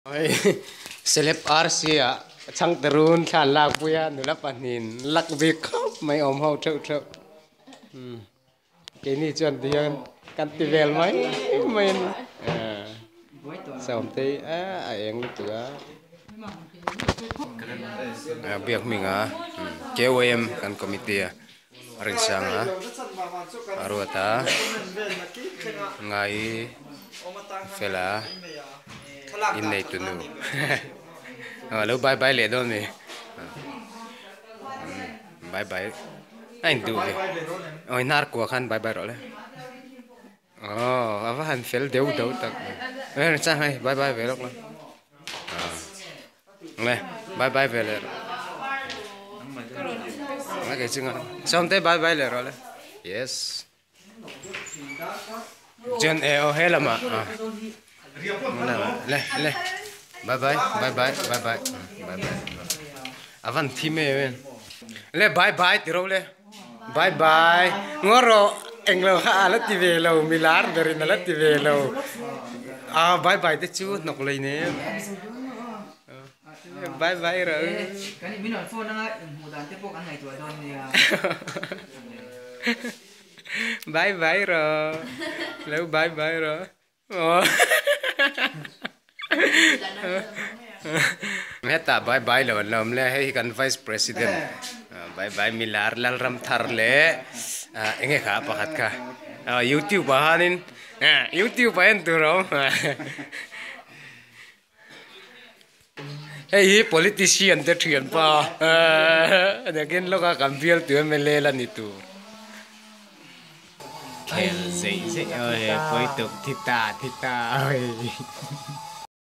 Oi, seleb Arsia, chang terun khan lak puya nula panin lak bik mai om ho thau thau. Cái này chuẩn tiền căn tivel mấy men. Xong thì em lúc nữa. Việc mình kéo em kan committee ring sang aruata ngai fela in này tụi nó lâu bye bye liền đó nè bye bye anhดูđi ôi nar của khăn bye bye rồi đấy apa han fel đều đều tak sang hay bye bye về lúc đó nè bye bye về rồi mấy cái chừng xong tới bye bye rồi đấy yes chân eo hết là mà le le bye bye bye bye bye bye bye bye avan thime le bye bye tiro le bye bye ngoro englo ha la tive lo milar berin la tive lo bye bye te chu nok lei ne bye bye rồi cái này mình nói phone nó một đàn tiếp tục ăn ngày tuổi thôi thì bye bye rồi lâu bye bye rồi Meta bye bye lo lom le hay kan vice president bye bye milar lal ram thar le enge kha pakhat ka YouTube hanin YouTube en tu ro hey politician te thian pa again lo ka kampial tu mele la ni tu khen dậy dậy ơi quay tục thịt ta ơi